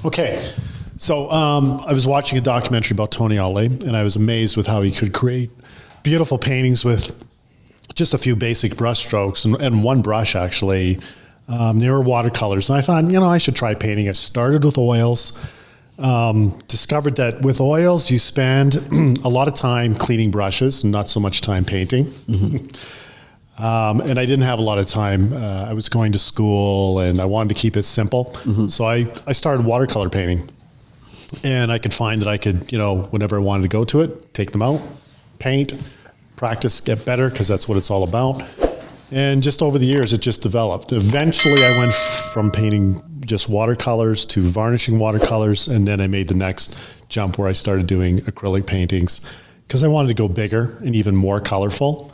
Okay. So I was watching a documentary about Toni Onley, and I was amazed with how he could create beautiful paintings with just a few basic brush strokes and one brush, actually. They were watercolors. And I thought, I should try painting. I started with oils. Discovered that with oils, you spend a lot of time cleaning brushes and not so much time painting. Mm-hmm. And I didn't have a lot of time. I was going to school and I wanted to keep it simple. Mm-hmm. So I started watercolor painting. And I could find that I could, whenever I wanted to go to it, take them out, paint, practice, get better, because that's what it's all about. And just over the years, it just developed. Eventually, I went from painting just watercolors to varnishing watercolors, and then I made the next jump where I started doing acrylic paintings because I wanted to go bigger and even more colorful.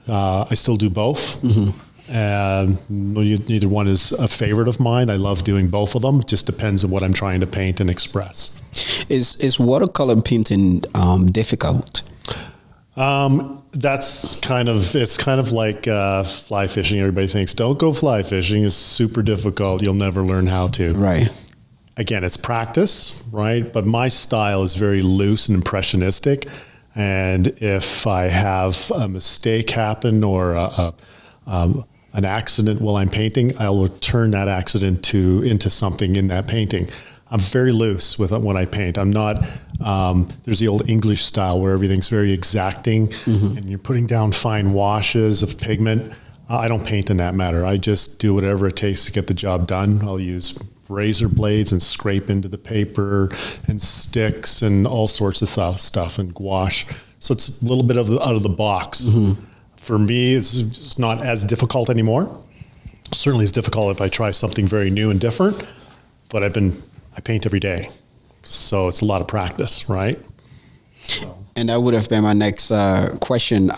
I still do both. Mm-hmm. And neither one is a favorite of mine. I love doing both of them. It just depends on what I'm trying to paint and express. Is watercolor painting difficult? It's kind of like fly fishing. Everybody thinks, don't go fly fishing. It's super difficult. You'll never learn how to. Right. Again, it's practice, right? But my style is very loose and impressionistic. And if I have a mistake happen or an accident while I'm painting, I will turn that accident into something in that painting. I'm very loose with it when I paint. I'm not, there's the old English style where everything's very exacting, mm-hmm. and you're putting down fine washes of pigment. I don't paint in that matter. I just do whatever it takes to get the job done. I'll use razor blades and scrape into the paper and sticks and all sorts of stuff and gouache. So it's a little bit out of the box. Mm-hmm. For me, it's not as difficult anymore. Certainly it's difficult if I try something very new and different, but I paint every day. So it's a lot of practice, right? So. And that would have been my next question.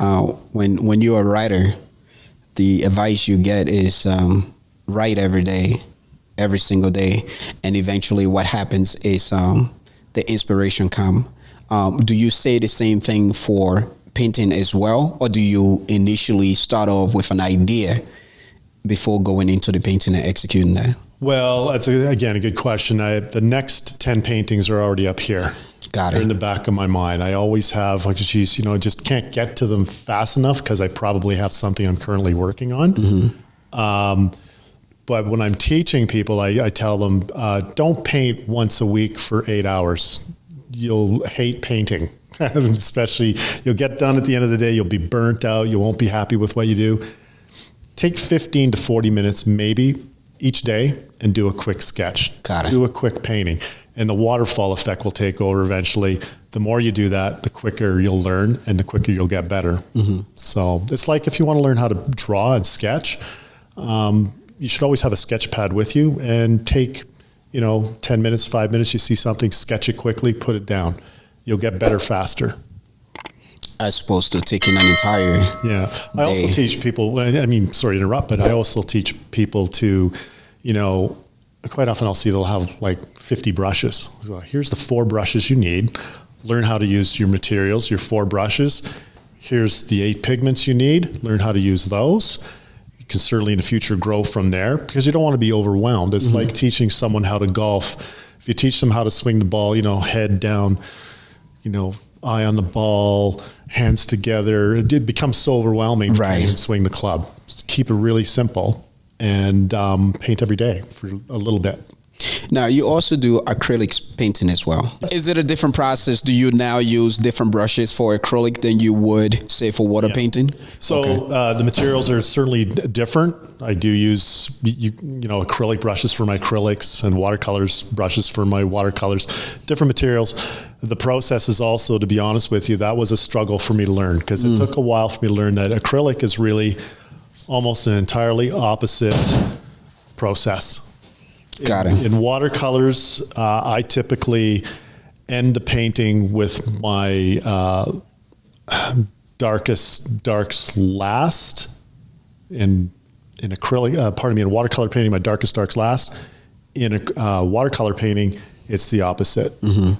When you're a writer, the advice you get is write every day, every single day. And eventually what happens is the inspiration come. Do you say the same thing for painting as well? Or do you initially start off with an idea before going into the painting and executing that? Well, that's, again, a good question. The next 10 paintings are already up here. Got it. They're in the back of my mind. I always have, just can't get to them fast enough because I probably have something I'm currently working on. Mm-hmm. But when I'm teaching people, I tell them, don't paint once a week for 8 hours. You'll hate painting. Especially, you'll get done at the end of the day, you'll be burnt out, you won't be happy with what you do. Take 15 to 40 minutes maybe each day and do a quick sketch. Got it. Do a quick painting. And the waterfall effect will take over eventually. The more you do that, the quicker you'll learn and the quicker you'll get better. Mm-hmm. So it's like if you want to learn how to draw and sketch, you should always have a sketch pad with you and take 10 minutes, 5 minutes, you see something, sketch it quickly, put it down. You'll get better faster. As opposed to taking an entire day. I also teach people, sorry to interrupt, but I also teach people to, quite often I'll see they'll have like 50 brushes. So here's the 4 brushes you need. Learn how to use your materials, your 4 brushes. Here's the 8 pigments you need. Learn how to use those. You can certainly in the future grow from there because you don't want to be overwhelmed. It's mm-hmm. like teaching someone how to golf. If you teach them how to swing the ball, head down, eye on the ball, hands together, it becomes so overwhelming to right. and swing the club. Just keep it really simple and paint every day for a little bit. Now, you also do acrylics painting as well. Is it a different process? Do you now use different brushes for acrylic than you would, say, for water painting? So the materials are certainly different. I do use, acrylic brushes for my acrylics and watercolors brushes for my watercolors, different materials. The process is also, to be honest with you, that was a struggle for me to learn because it took a while for me to learn that acrylic is really almost an entirely opposite process. Got it. In watercolors, I typically end the painting with my darks last. In acrylic, in watercolor painting, my darkest darks last. In a watercolor painting, it's the opposite. Mm-hmm.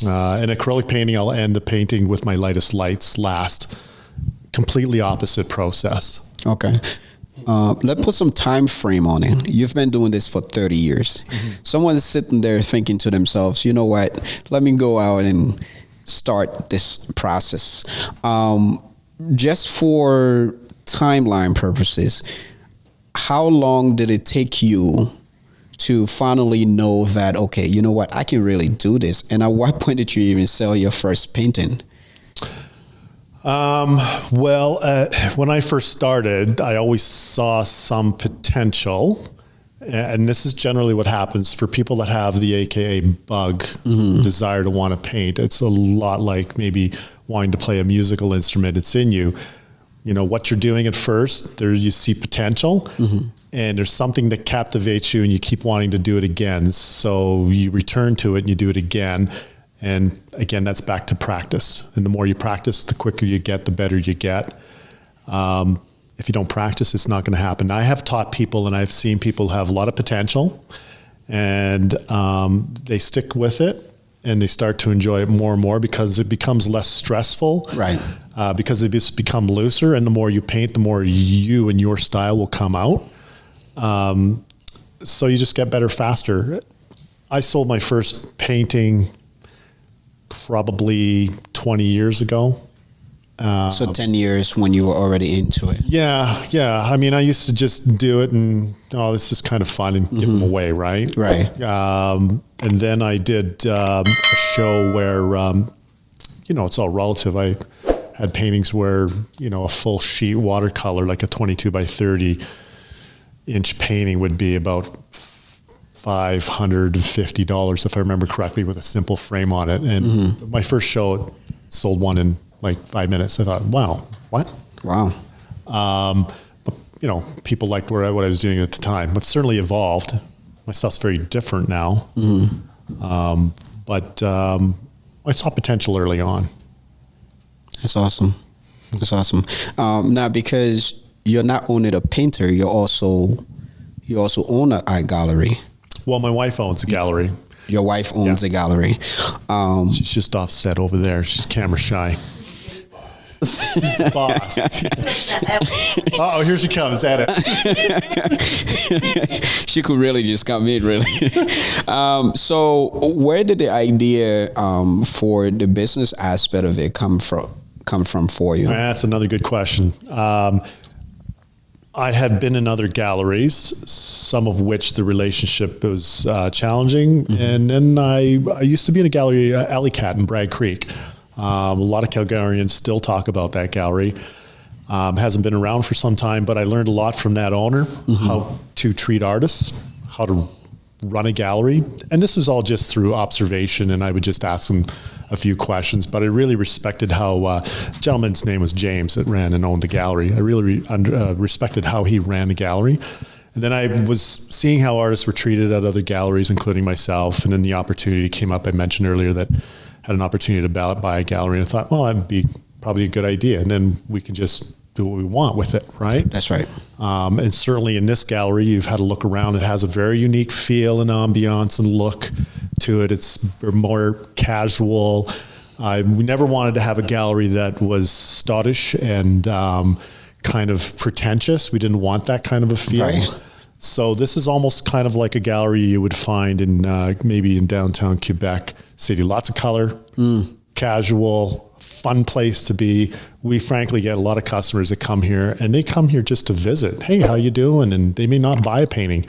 In acrylic painting, I'll end the painting with my lightest lights last. Completely opposite process. Okay. Let's put some time frame on it. You've been doing this for 30 years. Someone's sitting there thinking to themselves, you know what, let me go out and start this process. Just for timeline purposes, how long did it take you to finally know that, okay, you know what, I can really do this? And at what point did you even sell your first painting? When I first started, I always saw some potential. And this is generally what happens for people that have the AKA bug desire to want to paint. It's a lot like maybe wanting to play a musical instrument. It's in you. You know, what you're doing at first, there you see potential, and there's something that captivates you and you keep wanting to do it again. So you return to it and you do it again. And again, that's back to practice. And the more you practice, the quicker you get, the better you get. If you don't practice, it's not going to happen. I have taught people and I've seen people have a lot of potential, and they stick with it and they start to enjoy it more and more because it becomes less stressful. Right. Because it's become looser, and the more you paint, the more you and your style will come out. So you just get better faster. I sold my first painting probably 20 years ago. So 10 years when you were already into it. Yeah. I mean, I used to just do it and, this is kind of fun and give them away, right? Right. And then I did a show where, it's all relative. I had paintings where, a full sheet watercolor, like a 22 by 30 inch painting would be about $550, if I remember correctly, with a simple frame on it. And my first show sold one in like 5 minutes. I thought, wow, what? Wow. But, people liked what I was doing at the time. But certainly evolved. My stuff's very different now. But I saw potential early on. That's awesome. That's awesome. Now, because you're not only a painter, you also own an art gallery. Well, my wife owns a gallery. Your wife owns a gallery. She's just offset over there. She's camera shy. She's the boss. Uh-oh, here she comes at it. She could really just come in, really. So where did the idea for the business aspect of it come from for you? That's another good question. I had been in other galleries, some of which the relationship was challenging. And then I used to be in a gallery, Alley Cat in Bragg Creek. A lot of Calgarians still talk about that gallery. Hasn't been around for some time, but I learned a lot from that owner, how to treat artists, how to run a gallery. And this was all just through observation, and I would just ask him a few questions. But I really respected how, gentleman's name was James, that ran and owned the gallery. I really respected how he ran the gallery. And then I was seeing how artists were treated at other galleries, including myself. And then the opportunity came up. I mentioned earlier that had an opportunity to buy a gallery, and I thought, well, that'd be probably a good idea. And then we can just do what we want with it, right? That's right. And certainly in this gallery, you've had a look around. It has a very unique feel and ambiance and look to it. It's more casual. We never wanted to have a gallery that was stoddish and kind of pretentious. We didn't want that kind of a feel. Right. So this is almost kind of like a gallery you would find in maybe in downtown Quebec City. Lots of color, casual, fun place to be. We frankly get a lot of customers that come here, and they come here just to visit. Hey, how you doing? And they may not buy a painting,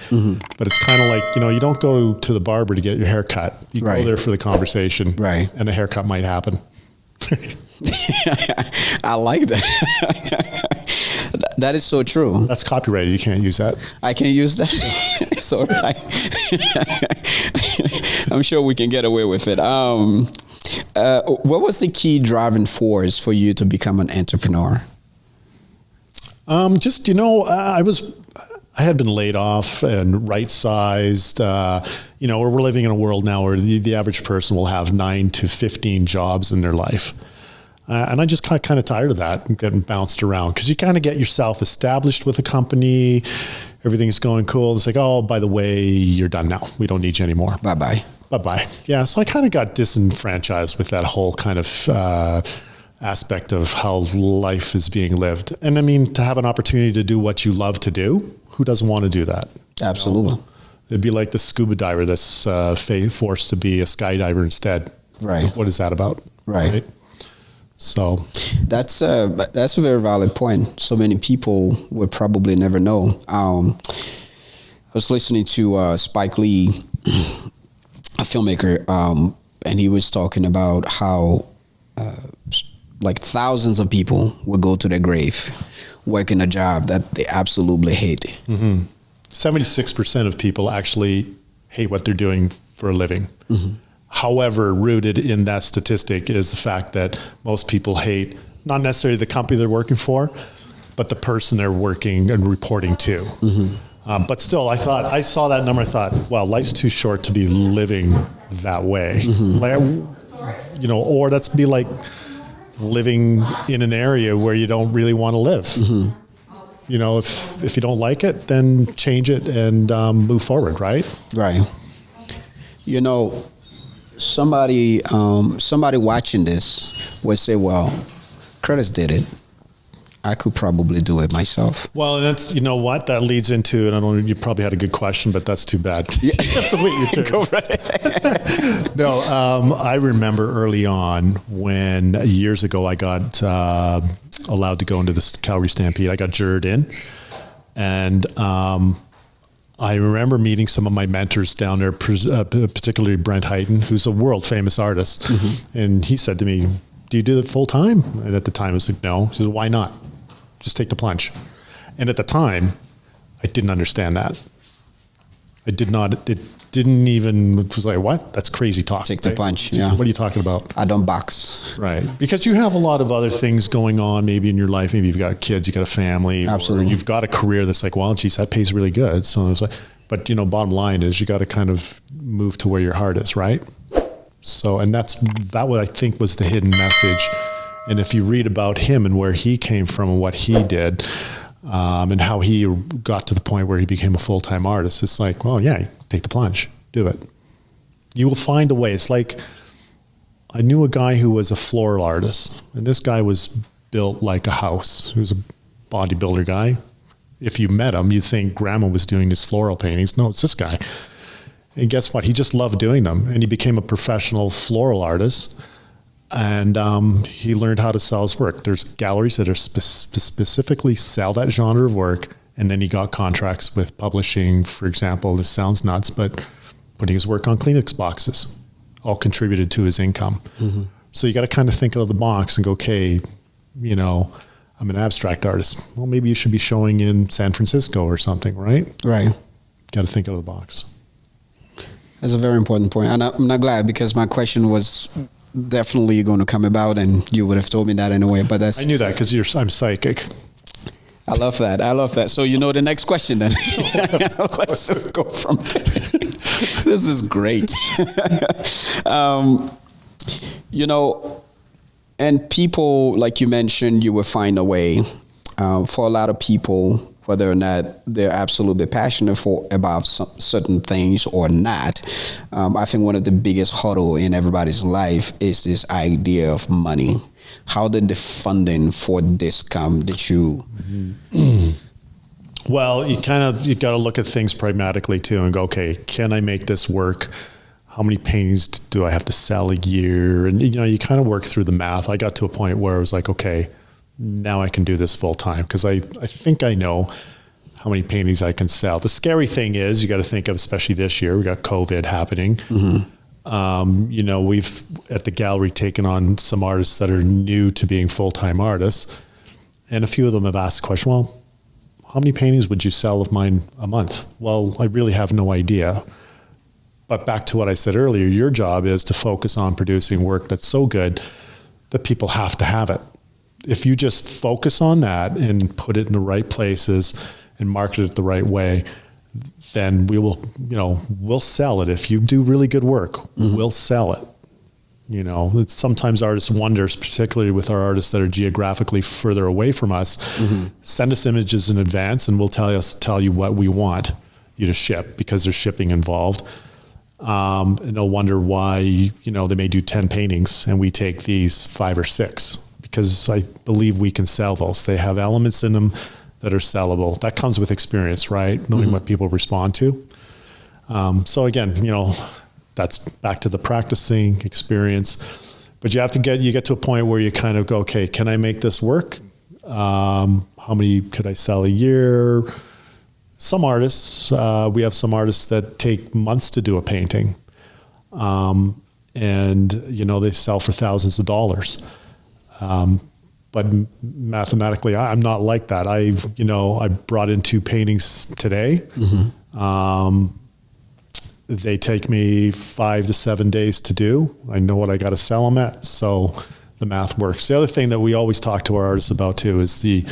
but it's kind of like, you don't go to the barber to get your hair cut. You go there for the conversation, and a haircut might happen. I like that. That is so true. That's copyrighted. You can't use that. I can't use that. It's all right. I'm sure we can get away with it. What was the key driving force for you to become an entrepreneur? I had been laid off and right-sized. We're living in a world now where the average person will have 9 to 15 jobs in their life. And I just got kind of tired of that and getting bounced around, because you kind of get yourself established with a company. Everything's going cool. It's like, oh, by the way, you're done now. We don't need you anymore. Bye-bye. Bye-bye. Yeah, so I kind of got disenfranchised with that whole kind of aspect of how life is being lived. And I mean, to have an opportunity to do what you love to do, who doesn't want to do that? Absolutely. You know? It'd be like the scuba diver that's forced to be a skydiver instead. Right. What is that about? Right. So that's a very valid point. So many people would probably never know. I was listening to Spike Lee, a filmmaker, and he was talking about how like thousands of people would go to their grave working a job that they absolutely hate. 76% of people actually hate what they're doing for a living. However, rooted in that statistic is the fact that most people hate not necessarily the company they're working for, but the person they're working and reporting to. But still, I saw that number, I thought, wow, life's too short to be living that way. Like, you know, or that's be like living in an area where you don't really want to live. You know, if you don't like it, then change it and move forward, right? Right. You know, somebody watching this would say, well, Curtis did it. I could probably do it myself. Well, and that's, you know what, that leads into, and I don't know, you probably had a good question, but that's too bad. You have to wait your turn. Go right. No, I remember early on when years ago I got allowed to go into the Calgary Stampede. I got jurred in, and I remember meeting some of my mentors down there, particularly Brent Heighton, who's a world famous artist. And he said to me, do you do it full time? And at the time I was like, no. He said, why not? Just take the plunge. And at the time, I didn't understand that. It didn't even, it was like, what? That's crazy talk. Take the plunge, yeah. What are you talking about? I don't box. Right. Because you have a lot of other things going on maybe in your life. Maybe you've got kids, you've got a family. Absolutely. Or you've got a career that's like, well, geez, that pays really good. So it's like, but you know, bottom line is you got to kind of move to where your heart is, right? So, and that what I think was the hidden message. And if you read about him and where he came from and what he did, and how he got to the point where he became a full-time artist, it's like, well, yeah, take the plunge, do it. You will find a way. It's like, I knew a guy who was a floral artist, and this guy was built like a house. He was a bodybuilder guy. If you met him, you'd think grandma was doing his floral paintings. No, it's this guy. And guess what? He just loved doing them, and he became a professional floral artist. And he learned how to sell his work. There's galleries that are specifically sell that genre of work, and then he got contracts with publishing, for example. This sounds nuts, but putting his work on Kleenex boxes all contributed to his income. So you got to kind of think out of the box and go, okay, you know, I'm an abstract artist. Well, maybe you should be showing in San Francisco or something, right? Right. Got to think out of the box. That's a very important point. And I'm not glad, because my question was definitely going to come about, and you would have told me that anyway. But that's, I knew that because I'm psychic. I love that. I love that. So you know the next question then. Let's just go from there. This is great. You know, and people, like you mentioned, you will find a way. For a lot of people, whether or not they're absolutely passionate about certain things or not, I think one of the biggest hurdle in everybody's life is this idea of money. How did the funding for this come? Did you? Well, you got to look at things pragmatically too and go, okay, can I make this work? How many paintings do I have to sell a year? And, you know, you kind of work through the math. I got to a point where I was like, okay, now I can do this full time, because I think I know how many paintings I can sell. The scary thing is you got to think of, especially this year, we got COVID happening. You know, we've at the gallery taken on some artists that are new to being full-time artists. And a few of them have asked the question, well, how many paintings would you sell of mine a month? Well, I really have no idea. But back to what I said earlier, your job is to focus on producing work that's so good that people have to have it. If you just focus on that and put it in the right places and market it the right way, then we will, you know, we'll sell it. If you do really good work, we'll sell it. You know, it's sometimes artists wonder, particularly with our artists that are geographically further away from us, send us images in advance and we'll tell you what we want you to ship, because there's shipping involved. And they'll wonder why, you know, they may do 10 paintings and we take these 5 or 6, because I believe we can sell those. They have elements in them that are sellable. That comes with experience, right? Knowing what people respond to. So again, you know, that's back to the practicing experience. But you have to get to a point where you kind of go, okay, can I make this work? How many could I sell a year? Some artists, we have some artists that take months to do a painting. And, you know, they sell for thousands of dollars. But mathematically, I'm not like that. I brought in 2 paintings today. They take me 5 to 7 days to do. I know what I got to sell them at. So the math works. The other thing that we always talk to our artists about too is the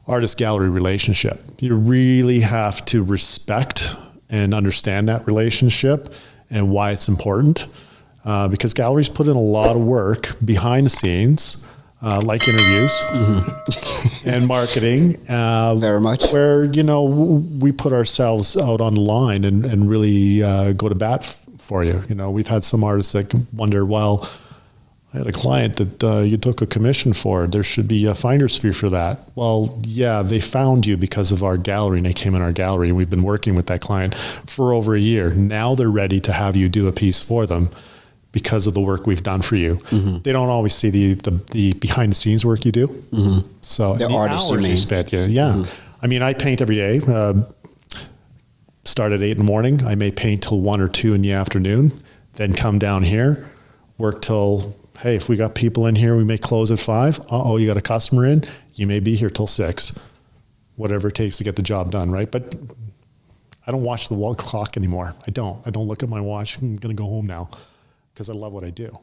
artist-gallery relationship. You really have to respect and understand that relationship and why it's important. Because galleries put in a lot of work behind the scenes, like interviews and marketing. Very much. Where, you know, we put ourselves out on the line and really go to bat for you. You know, we've had some artists that wonder, well, I had a client that you took a commission for. There should be a finder's fee for that. Well, yeah, they found you because of our gallery, and they came in our gallery, and we've been working with that client for over a year. Now they're ready to have you do a piece for them because of the work we've done for you. They don't always see the behind the scenes work you do. So the artists hours you spent, I mean, I paint every day. Start at 8 in the morning. I may paint till 1 or 2 in the afternoon. Then come down here, work till. Hey, if we got people in here, we may close at 5. You got a customer in, you may be here till 6. Whatever it takes to get the job done, right? But I don't watch the wall clock anymore. I don't look at my watch. I'm going to go home now because I love what I do.